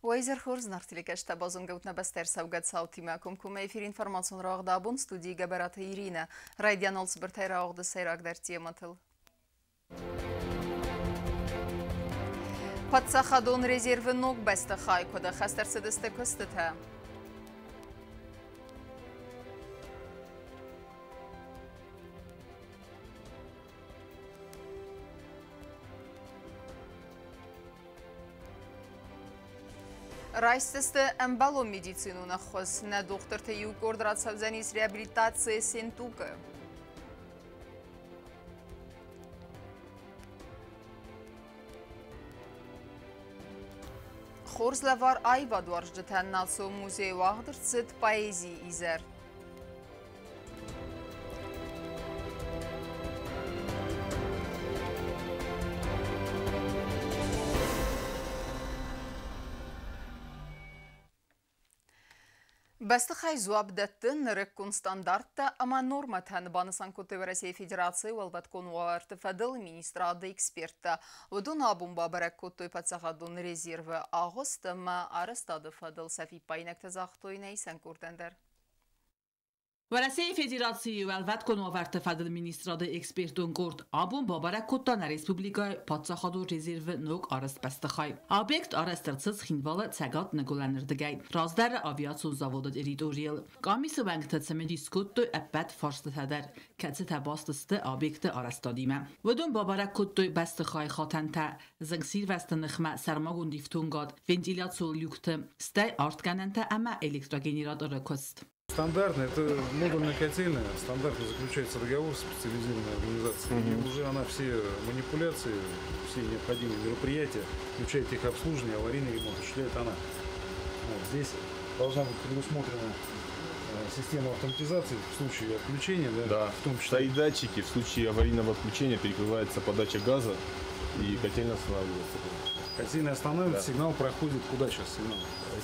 Вайзер хорз нартиликаш табазун гавтна бастер савгат саути макум куме эфир информацион рағдабун студии габарата Ирина. Райдиан олс біртай рағды сайрак дар тематыл. Патсахадон резервы ног басты хайкода хастар сыдысты көстіті. Райстысты әмбало медицину нахоз на доктор Таю Кордрат Савзанис реабилитации сентука. Хорзлавар айва дуарждытан нацо музей вағдыр цит поэзии изер. Басты хай зуабдаттын реккун стандартта, ама норматан банысан көтті Россия Федерации уалбаткон уаварты фадыл министрады эксперта. Удун абумба барак көтті патсахадун резервы ағысты ма арыстады фадыл Сафи Пайнакта зақтойна isen көрдендер. Россия Федерации уалбаткон уаварты фадыл министрады экспертун көрд. Абумба барак көттан республика патсахаду резервы ног арыст басты хай. Объект арыстырцыз хинвалы цагат нагуланырдыгай. Раздар авиацион заводат эриториал. Камисы вангтатсамы дискутту әппәт фарсты тәдер. Кәтсі тәбастысты объекты арыстадима. Вадун бабарак көтту басты хай хатанта. Зыңсир вәстініхма сармагун дифтунгад. Вентиляцион люкты. Стай арткананта ама электрогенератор көст. Стандартно, это модульная котельная, стандартно заключается договор с специализированной организацией. И уже она все манипуляции, все необходимые мероприятия, включая техобслуживание, аварийный ремонт, осуществляет она. Вот, здесь должна быть предусмотрена система автоматизации в случае отключения, да, в том числе. Стоит датчики, в случае аварийного отключения перекрывается подача газа и котельная останавливается. Котельная останавливается, да. Сигнал проходит. Куда сейчас сигнал?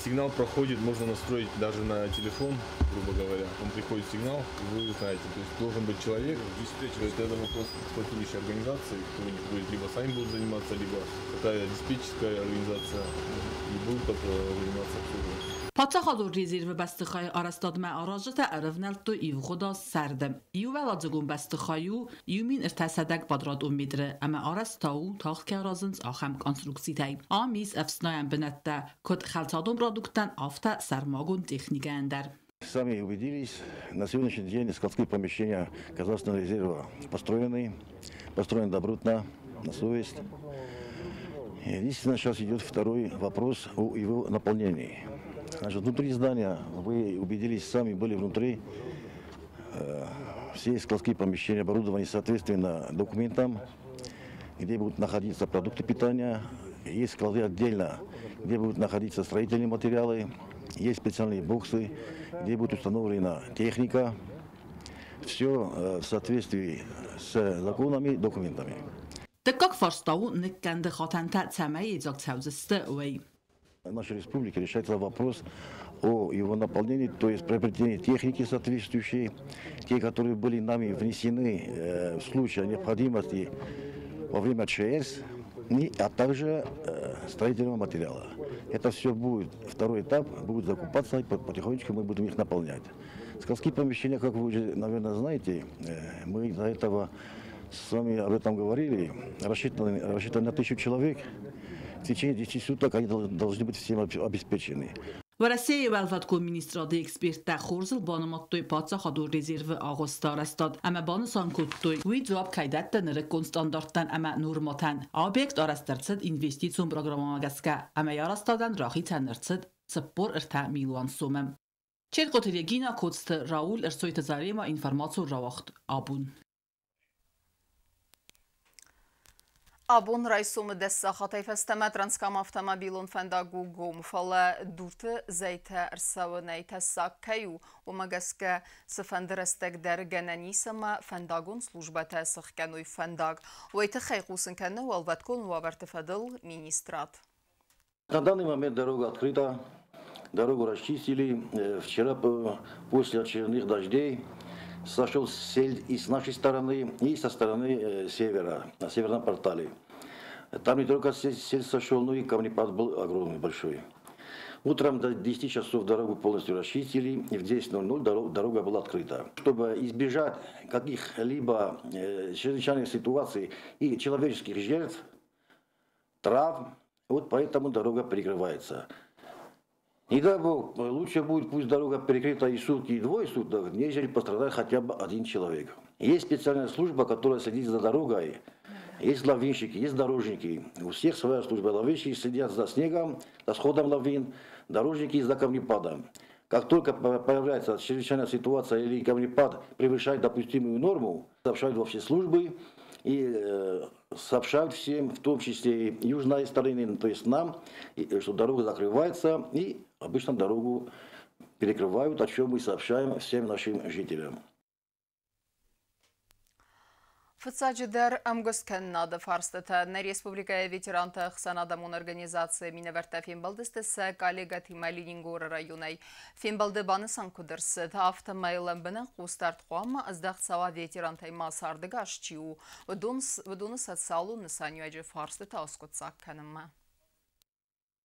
Сигнал проходит, можно настроить даже на телефон, грубо говоря. Он приходит сигнал, вы знаете, то есть должен быть человек, то есть это вопрос эксплуатирующей организации, кто-нибудь будет либо сами будут заниматься, либо какая диспетчерская организация и будут заниматься обслуживанием. Патсахаду резервы басты хай арастадма аражыта әрівнәлті ивғуда сәрдім. Иу вәладзығын басты хайу, иумин іртәсәдәк бадрад уммедрі, әмі арастау тағт кәразынс ахам конструкситәй. Амиз әфснаян бінәтті, көт қалтадың продуктан афта сармагун техника әндер. Сами убедились, на сегодняшний день складские помещения Казахстанного резерва построены добротно, на совесть. Единственное, сейчас идет второй вопрос о его наполнении. Значит, внутри здания, вы убедились, сами были внутри, все складские помещения оборудованы соответственно документам, где будут находиться продукты питания, есть склады отдельно, где будут находиться строительные материалы, есть специальные боксы, где будет установлена техника, все в соответствии с законами и документами. Так как форстау никенды хатанта цамай закцаузысты уэй? В нашей республике решается вопрос о его наполнении, то есть приобретении техники соответствующей, те, которые были нами внесены в случае необходимости во время ЧС, а также строительного материала. Это все будет, второй этап, будет закупаться, и потихонечку мы будем их наполнять. Складские помещения, как вы уже, наверное, знаете, мы до этого с вами об этом говорили, рассчитаны на 1000 человек. В течение 10 суток они должны быть всем обеспечены. В России валфаткон министрады эксперта хорзыл баныматтой патсахаду резервы ағыстар астад. Әмі банысан көттой, уйдзуап кайдаттан реккон стандарттан әмі норматан. Объект арастарцыд инвестицион программагаска. Әмі ярастадан рахи тәнірцыд цыппор ырта миллион сумым. Черкот Регина Коцты Раул Эрсойты Зарема информацию равахт абун. Абун райсумы дәссі Хатайфастама транскам автомобилон фәндагу гомфала дурты зайта ырсауынай тәссак кәю. Омагаска сыфандырастак дәргәнәнисама фәндагун служба тәсіқ кәнуй фәндаг. Уайты хайқусын кәні уалбаткон уаварты фадыл министрат. На данный момент дорога открыта, дорогу расчистили. Вчера после очередных дождей сошел сель и с нашей стороны, и со стороны севера, на северном портале. Там не только сель сошел, но и камнепад был огромный, большой. Утром до 10 часов дорогу полностью расчистили, и в 10:00 дорога была открыта. Чтобы избежать каких-либо чрезвычайных ситуаций и человеческих жертв, травм, вот поэтому дорога перекрывается. Не дай бог, лучше будет, пусть дорога перекрыта и сутки, и двое суток, нежели пострадает хотя бы один человек. Есть специальная служба, которая следит за дорогой. Есть лавинщики, есть дорожники. У всех своя служба. Лавинщики следят за снегом, за сходом лавин, дорожники за камнепадом. Как только появляется чрезвычайная ситуация или камнепад превышает допустимую норму, сообщают во все службы и сообщают всем, в том числе и южной стороне, то есть нам, что дорога закрывается, и обычно дорогу перекрывают, о чем мы сообщаем всем нашим жителям. Фцаджидер Амгоскеннады фарстыта на республикая ветерантах санадамун организации Минаверта Фимбалдыстысы коллега Тималинингоры районай. Фимбалды баны санкудырсы автомайлым бінің қустарт қуама аздақсава ветерантай масардыға ашчиу. Вдуны сатсалу нысанюаджи фарстыта оскутсак каныма.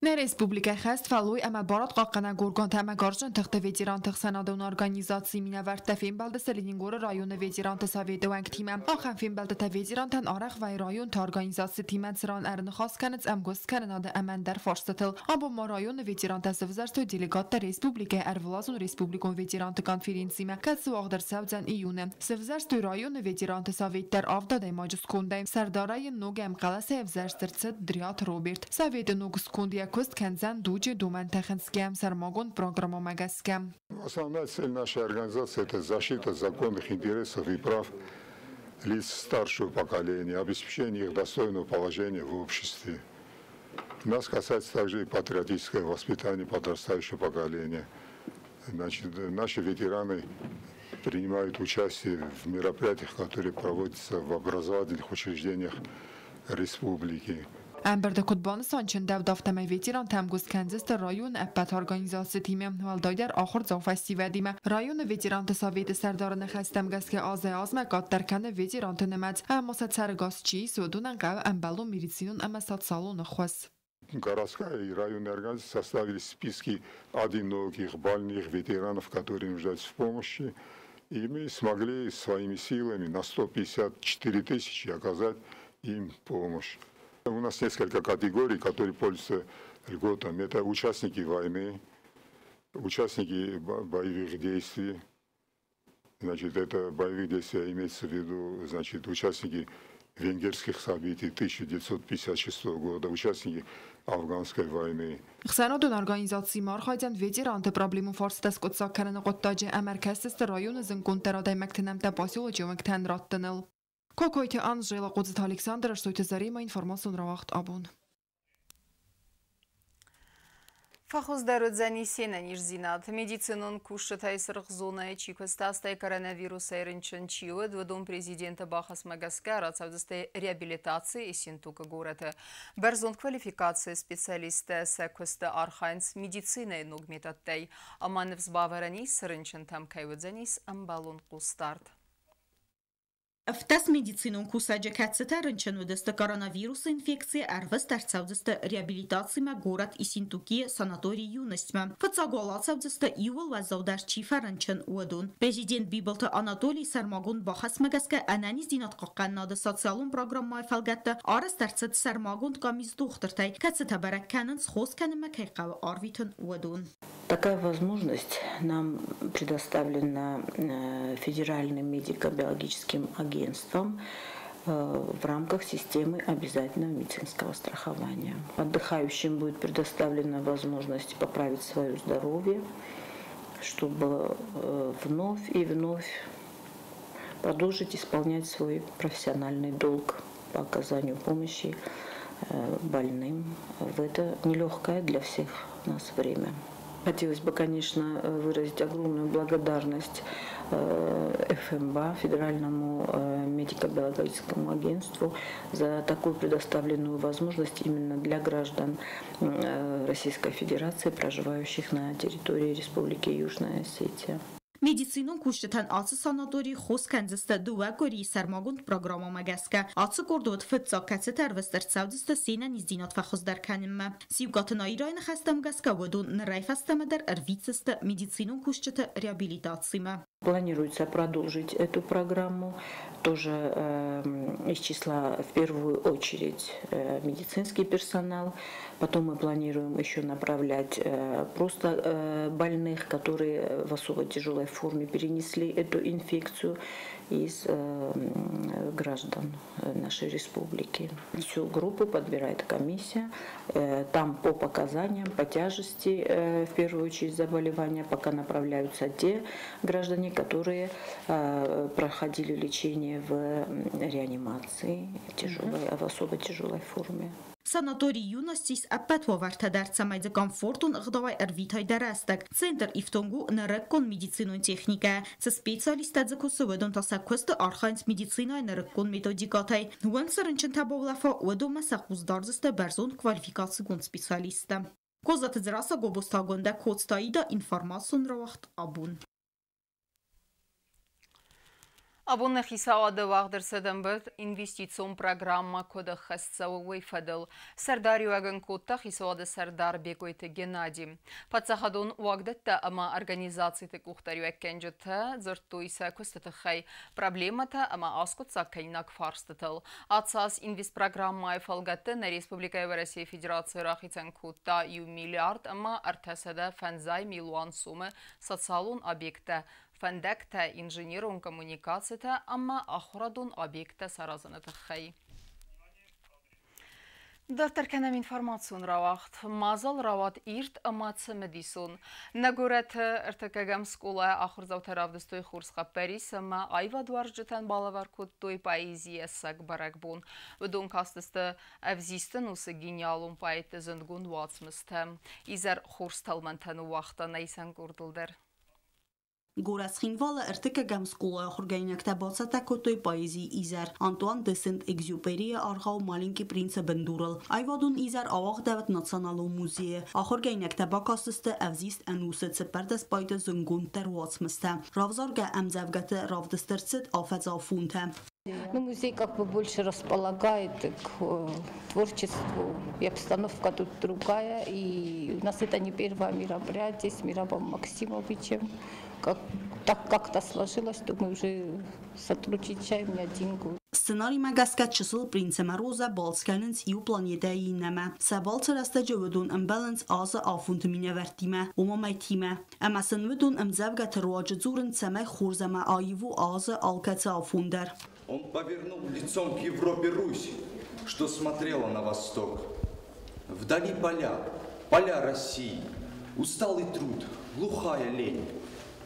نه ریسپوبلیک خست فلوی اما بارات قاقنا گورگان تا اما گارجن تخت ویتیران تخت سنادون ارگانیزاسی مینورد تفیم بلد سلینگور رایون ویتیران تساوید دوانگ تیمم آخن فیم بلد تا ویتیران تن آرخ و رایون تا ارگانیزاسی تیمن سران ارن خاص کنت امگوست کنناد امن در فارستتل آبو ما رایون ویتیران تسوزر تو دیلیگات تا ریسپوبلیک ارولازون ریسپوبلیکون ویتیران تا کانفرنسیمه کس واق در سوزن ایونه سوزر تو رایون ویتیران تساوید در آفداد ماجس کندیم سردارای نوگم قلس افزر سرت دریات روبرت ساوید نوگس کندیا кост Канзан Дуджи Думантаханским Сармагон программа Магаским. Основная цель нашей организации – это защита законных интересов и прав лиц старшего поколения, обеспечение их достойного положения в обществе. Нас касается также и патриотическое воспитание подрастающего поколения. Значит, наши ветераны принимают участие в мероприятиях, которые проводятся в образовательных учреждениях республики. امبرده کدبان سانچن دافتم ویتیران تمگوز کنزست رایون اپت ارگانیزاسی تیم والدایدر آخر زوفستی ودیمه رایون ویتیران تساوید سردارن خستم گست که آزمه قد درکن ویتیران تنمد اما سرگاز چی سودونن قو امبالو میریسینون اما سات سالون خواست. Городская и районная организация составили списки одиноких, больных ветеранов, которые нуждаются в помощи, и мы смогли своими силами на 154 тысячи оказать им помощь. У нас несколько категорий, которые пользуются льготами. Это участники войны, участники боевых действий. Значит, это боевых действий имеется в виду, значит, участники венгерских событий 1956 года, участники афганской войны. خسانات organizacji marchajdan veterante problemu forstas kutsak karan qottaje amarkastas rayonu zinkun taraday maktanam ta posilojum maktan rattanil. Kokoyte Anжела Qudzt Alexander stoyte zarima informasun rawaqt abun. Фахоздар занесена нижзинат. Медицинун кушчатай сырғзуна чикостастай коронавирус айрынчын чиуы двудом президента Бахас Магаскара цавдыстай реабилитации и синтука города. Берзон квалификации специалиста секвесты архайнс медициной нугметаттай. Аманы взбаваранис сырынчын там кайвыдзанис амбалун кустарт. Втас медицинун кусаджа кацетарынчын выдасты коронавирус инфекции арвыз тарцавдысты реабилитацияма город и синтуки санаторий юностьма. Фацагола цавдысты иуыл вазаудар чифарынчын уадун. Президент Бибалты Анатолий Сармагун Бахас Магаска ананиз динат қаққаннады социалун программай фалгатты арыз тарцыт Сармагун камиз духтыртай кацетабарак канын схоз каныма кайқавы арвитын уадун. Такая возможность нам предоставлена Федеральным медико-биологическим агентством в рамках системы обязательного медицинского страхования. Отдыхающим будет предоставлена возможность поправить свое здоровье, чтобы вновь и вновь продолжить исполнять свой профессиональный долг по оказанию помощи больным в это нелегкое для всех нас время. Хотелось бы, конечно, выразить огромную благодарность ФМБА, Федеральному медико-биологическому агентству, за такую предоставленную возможность именно для граждан Российской Федерации, проживающих на территории Республики Южная Осетия. Medicinin kuştutan atı sanatori xos kenziste duva gori sermagund programa magaska. Atı kordovat fıtsa katseter vestar saudista sena nizdinat ve xozder kanime. Sivgatın ayrayn xastam gaska vodun nrayfastamader ervitsiste medicinin kuştuta реабилитацима. Планируется продолжить эту программу, тоже из числа в первую очередь медицинский персонал. Потом мы планируем еще направлять просто больных, которые в особо тяжелой форме перенесли эту инфекцию из граждан нашей республики. Всю группу подбирает комиссия. Там по показаниям, по тяжести, в первую очередь заболевания, пока направляются те граждане, которые проходили лечение в реанимации в особо тяжелой форме. Sanatori Юностис аппетвоварта дарцамайда комфортун гдавай эрвитай дарастак. Центр ифтонгу нареккон медицинун техника. Ца специалистадзе кусуведон тасаккусты архайнс медицинай нареккон методикатай. Нуан сарынчын табовлафа уэдома сахуздарзысты барзон квалификацион специалиста. Козаты зраса гобостагонда кодстаида информацион равахт абун. Абунна хисаады вағдырсыдың бір инвестицион программа коды қастсауы фадыл. Сардарю әгін кодта хисаады Сардар Бекойты Геннадий. Патсахадон уағдытта ама организацияты құқтарю әккен жүті зұртту иса көстіті қай. Проблемата ама аскутса кайнак фарстытыл. Атсас инвест программа айфалгатты на Республика Россия Федерация рахитен кодта ю миллиард ама артасада фанзай миллион сумы социалун объекта. Фандакта инженерун коммуникацията, амма ахурадун объекта саразыныты хай. Дартарканам информацион равахт. Мазал рават ирт аматсы медисун. Нагурат артакагам скула ахурзау таравдыстой хурсқа Парис, амма айвадуар жытан балавар куттой поэзия сак баракбун. Удун кастысты авзистын усы гениалун поэты зынгун вацмысты. Изар хурсталмантану вақта найсан курдылдар. Գորած խինվալը ըրտիկը գամսկուլը խորգայնակտա բացատա կոտոյ պայեզի իզար, Անտուան դեսենտ էգզյուպերիը արգավ մալինքի պրինցը բնդուրել, այվադուն իզար ավաղ դավտ նացանալու մուզիը, ախորգայնակտա բակասստը ավզիստ անուսը ծպարդաս պայտը զնգուն տերուացմստը, ravzarga əmzəvgətə ravdыстырцит афəzafунтə. Ну, музей как бы больше располагает к творчеству, и обстановка тут другая, и у нас это не первое мероприятие с Мирабом Максимовичем. Так как-то сложилось, то мы уже сотрудничаем не один год. Сценарий магаскат чисел принца Мороза балсканens иу планета иннема. Сабалцер астаджа ведун имбаланс аза афунт минавертима, умамайтима. Ама сен ведун имзавгат руаджзурен цемай хурзама аиву аза алкаца афундер. Он повернул лицом к Европе Русь, что смотрела на восток. Вдали поля России, усталый труд, глухая лень.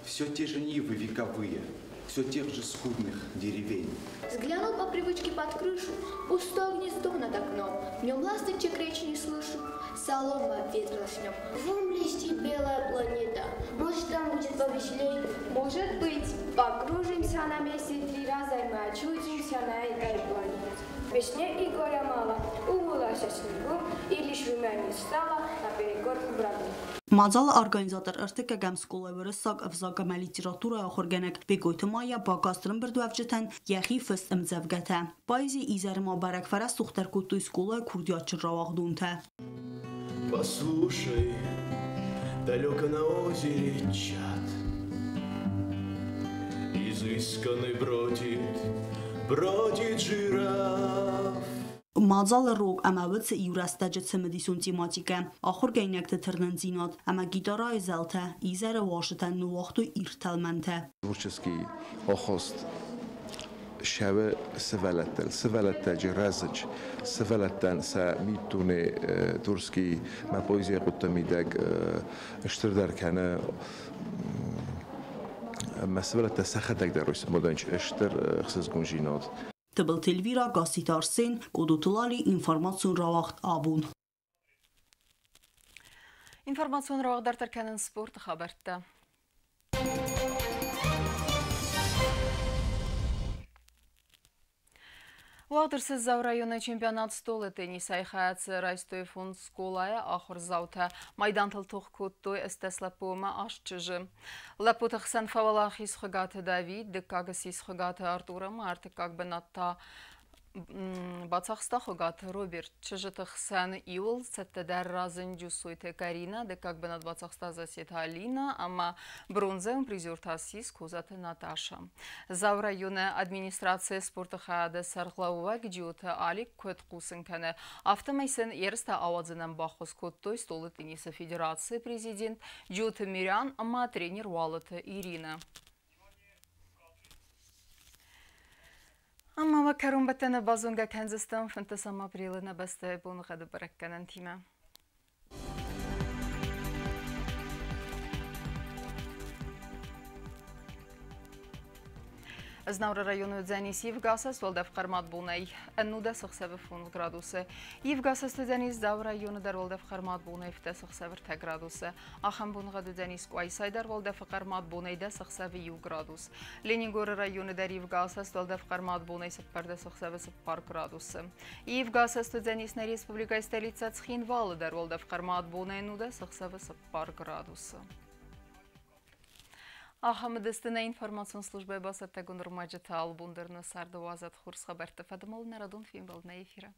Все те же нивы вековые, все тех же скудных деревень. Взглянул по привычке под крышу, пустое гнездо над окном. В нем ласточек речь не слышу, солома ветра с нем. Вон блестит белая планета, может там будет повеселей. Может быть, покружимся на месте 3 раза, и мы очутимся на этой планете. Весне и горя мало, уволась снегу, и лишь румянец стала наперекор врагу. Մազալը արգանիզատոր ըրտիկը գամսկուլը վրսակ ավզակամա լիտերատուրա ախորգանակ բեկոյթը մայա բակաստրն բրդուավջտան յախի ֆստ ըմձավգաթա։ Պայզի իզարմա բարակվարաս տուղտար կուտույ սկուլը курдячы равахдунта. Послушай, далеко на озере чат, изысканный бродит жираф. Մազալը ռոք ամավծը իուրաստաջը ծմդիսուն տիմատիկը, ախոր գայնյակտը թրննձինոտ, ամա գիտարայ զալթը, իզարը վաշտան նուաղտու իրթալմենթը։ Tворческий охост شبه سفلتة جرازج سفلتة سميتوني تركي ما بويزي قلت ميداق اشتردار كان ما سفلتة سخدك دروس مدنش اشتر خصص جونجينات Tăbăl Telvira, Gasit Arsen, Codutulali, Informațion Ravakt Abun. Informațion Ravakt Dartarkanın sport haberta. Валдырсыз Зау районы чемпионат столы теннис айхаяцы Райстой фонд сколая ахыр заута майдантыл тоқ көттой істеслапуыма ашчыжы. Лапутық сан фавалах исхыгаты Давид, дыккагыс исхыгаты Артура Марты, как бы натта Бацахста хогаты Роберт, чыжытых сан иул, сәттедер разын джусуйты Карина, да как бы над Бацахста засета Алина, ама бронзовым призер тасис козаты Наташа. Зау районы администрация спорты хаяды сарғлауға гидиоты Алик көт қусын кәні. Автомайсын ерісті ауадзынан бақыз көттой столы теннисы федерации президент Джоты Мирян, ама тренер Уалыты Ирина. Amma vakarun batana bazunga Kansas'tan fıntasam aprilina basta bunu qadı bırakkanan tima. Знаура району дзенис Евгасас, Волдев Хармат Бунай, Эннуда Сахсеве фун градусы. Евгасас дзенис Зау району дар Волдев Хармат Бунай в Сахсеве 3 градусы. Ахам Бунгаду дзенис Куайсай дар Волдев Хармат Бунай да Сахсеве 1 градус. Ленингор району дар Евгасас, Волдев Хармат Бунай Саппарда Сахсеве 1 градусы. Евгасас дзенис на республика столица Цхинвал дар Волдев Хармат Бунай Нуда Сахсеве 1 градусы. Ахамдыстына информацион службы басаттагу нормаджата албундырны сарды вазат хурс хабарты фадымал нарадун фильм был на эфира.